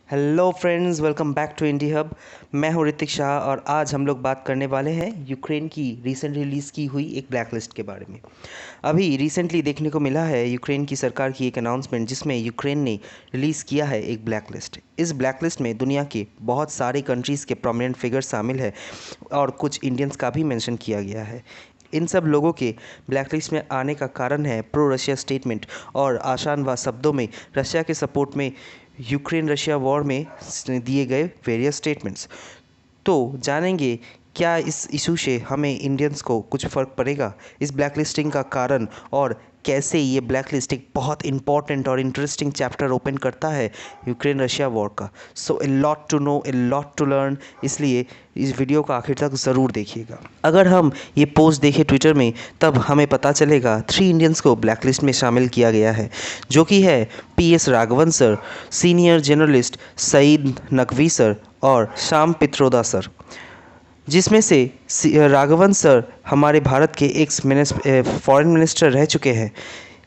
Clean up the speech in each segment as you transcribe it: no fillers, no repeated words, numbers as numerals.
Hello friends, welcome back to Indie Hub. मैं हूं ऋतिक शाह और आज हम लोग बात करने वाले हैं यूक्रेन की रिसेंट रिलीज़ की हुई एक ब्लैक लिस्ट के बारे में। अभी रिसेंटली देखने को मिला है यूक्रेन की सरकार की एक अनाउंसमेंट जिसमें यूक्रेन ने रिलीज़ किया है एक ब्लैक लिस्ट। इस ब्लैक लिस्ट में दुनिया के बहुत सारे कंट्रीज़ के प्रोमिनेंट फिगर्स शामिल है और कुछ इंडियंस का भी मेंशन किया गया है। इन सब लोगों के ब्लैक लिस्ट में आने का कारण है प्रो रशिया स्टेटमेंट और आसान व शब्दों में रशिया के सपोर्ट में यूक्रेन रशिया वॉर में दिए गए वेरियस स्टेटमेंट्स। तो जानेंगे क्या इस इशू से हमें इंडियंस को कुछ फ़र्क पड़ेगा, इस ब्लैक लिस्टिंग का कारण और कैसे ये ब्लैक लिस्ट एक बहुत इंपॉर्टेंट और इंटरेस्टिंग चैप्टर ओपन करता है यूक्रेन रशिया वॉर का। So a lot to know, a lot to learn, इसलिए इस वीडियो को आखिर तक ज़रूर देखिएगा। अगर हम ये पोस्ट देखें ट्विटर में तब हमें पता चलेगा 3 इंडियंस को ब्लैक लिस्ट में शामिल किया गया है, जो कि है PS Raghavan sir, senior journalist Saeed Naqvi sir और श्याम पित्रोदा सर। जिसमें से राघवन सर हमारे भारत के एक्स फॉरेन मिनिस्टर रह चुके हैं।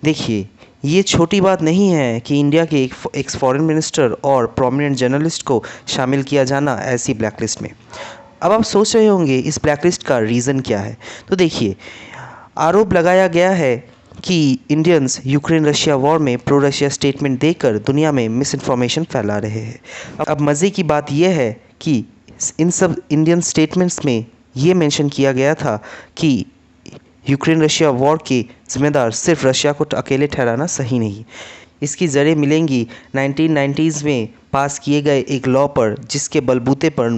देखिए, ये छोटी बात नहीं है कि इंडिया के एक एक्स फॉरेन मिनिस्टर और प्रोमिनेंट जर्नलिस्ट को शामिल किया जाना ऐसी ब्लैक लिस्ट में। अब आप सोच रहे होंगे इस ब्लैक लिस्ट का रीज़न क्या है। तो देखिए, आरोप लगाया गया है कि इंडियंस यूक्रेन रशिया वॉर में प्रो रशिया स्टेटमेंट देकर दुनिया में मिस इन्फॉर्मेशन फैला रहे हैं। अब मज़े की बात यह है कि इन सब इंडियन स्टेटमेंट्स में ये मेंशन किया गया था कि यूक्रेन रशिया वॉर के जिम्मेदार सिर्फ रशिया को अकेले ठहराना सही नहीं। इसकी जड़ें मिलेंगी 1990s में पास किए गए एक लॉ पर, जिसके बलबूते पर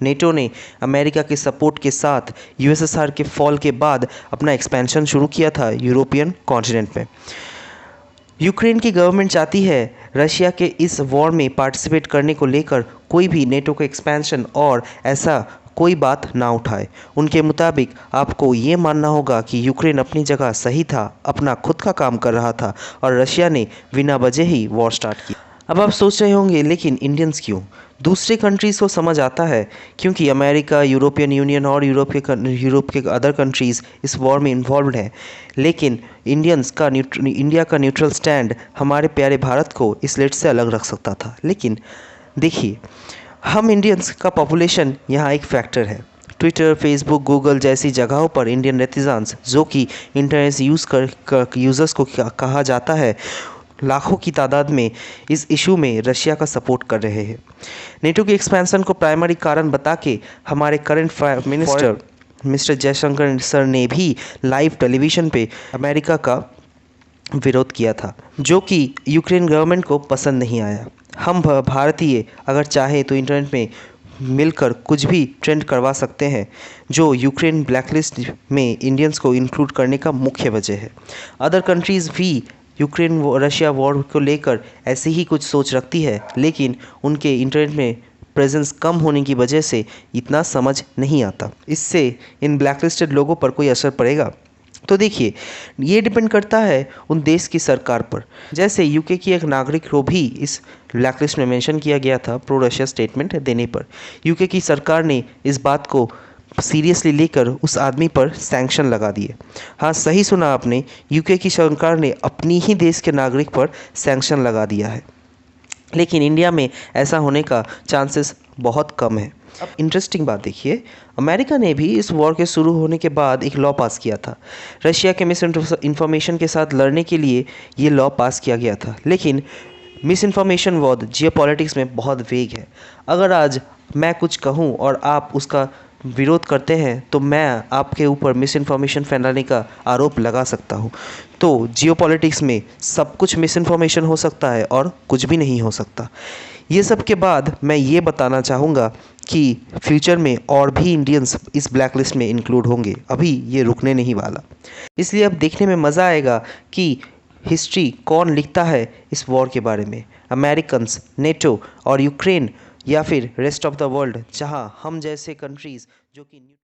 नेटो ने अमेरिका के सपोर्ट के साथ USSR के फॉल के बाद अपना एक्सपेंशन शुरू किया था यूरोपियन कॉन्टिनेंट में। यूक्रेन की गवर्नमेंट चाहती है रशिया के इस वॉर में पार्टिसिपेट करने को लेकर कोई भी नेटो का एक्सपेंशन और ऐसा कोई बात ना उठाए। उनके मुताबिक आपको ये मानना होगा कि यूक्रेन अपनी जगह सही था, अपना खुद का काम कर रहा था और रशिया ने बिना वजह ही वॉर स्टार्ट की। अब आप सोच रहे होंगे लेकिन इंडियंस क्यों? दूसरे कंट्रीज़ को समझ आता है क्योंकि अमेरिका, यूरोपियन यूनियन और यूरोप के अदर कंट्रीज़ इस वॉर में इन्वॉल्व हैं। लेकिन इंडिया का न्यूट्रल स्टैंड हमारे प्यारे भारत को इस लिस्ट से अलग रख सकता था। लेकिन देखिए, हम इंडियंस का पॉपुलेशन यहाँ एक फैक्टर है। ट्विटर, फेसबुक, गूगल जैसी जगहों पर इंडियन नेटिजन्स, जो कि इंटरनेट यूज़र्स को कहा जाता है, लाखों की तादाद में इस इशू में रशिया का सपोर्ट कर रहे हैं। नेटो के एक्सपेंशन को प्राइमरी कारण बता के हमारे current prime minister mister Jaishankar sir ने भी लाइव टेलीविज़न पे अमेरिका का विरोध किया था, जो कि यूक्रेन गवर्नमेंट को पसंद नहीं आया। हम भारतीय अगर चाहे तो इंटरनेट में मिलकर कुछ भी ट्रेंड करवा सकते हैं, जो यूक्रेन ब्लैकलिस्ट में इंडियंस को इंक्लूड करने का मुख्य वजह है। अदर कंट्रीज़ भी यूक्रेन रशिया वॉर को लेकर ऐसी ही कुछ सोच रखती है, लेकिन उनके इंटरनेट में प्रेजेंस कम होने की वजह से इतना समझ नहीं आता। इससे इन ब्लैकलिस्टेड लोगों पर कोई असर पड़ेगा? तो देखिए, ये डिपेंड करता है उन देश की सरकार पर। जैसे यूके की एक नागरिक को भी इस ब्लैकलिस्ट में मेंशन किया गया था प्रो रशिया स्टेटमेंट देने पर। यूके की सरकार ने इस बात को सीरियसली लेकर उस आदमी पर सैंक्शन लगा दिए। हाँ, सही सुना आपने, यूके की सरकार ने अपनी ही देश के नागरिक पर सैंक्शन लगा दिया है। लेकिन इंडिया में ऐसा होने का चांसेस बहुत कम है। अब इंटरेस्टिंग बात देखिए, अमेरिका ने भी इस वॉर के शुरू होने के बाद एक लॉ पास किया था। रशिया के मिस इन्फॉर्मेशन के साथ लड़ने के लिए ये लॉ पास किया गया था। लेकिन मिस इन्फॉर्मेशन वर्ड जियोपॉलिटिक्स में बहुत वेग है। अगर आज मैं कुछ कहूँ और आप उसका विरोध करते हैं तो मैं आपके ऊपर मिस इन्फॉर्मेशन फैलाने का आरोप लगा सकता हूँ। तो जियोपॉलिटिक्स में सब कुछ मिस इन्फॉर्मेशन हो सकता है और कुछ भी नहीं हो सकता। ये सब के बाद मैं ये बताना चाहूँगा कि फ्यूचर में और भी इंडियंस इस ब्लैक लिस्ट में इंक्लूड होंगे। अभी ये रुकने नहीं वाला, इसलिए अब देखने में मज़ा आएगा कि हिस्ट्री कौन लिखता है इस वॉर के बारे में, अमेरिकन्स, नेटो और यूक्रेन, या फिर रेस्ट ऑफ द वर्ल्ड, जहां हम जैसे कंट्रीज़ जो कि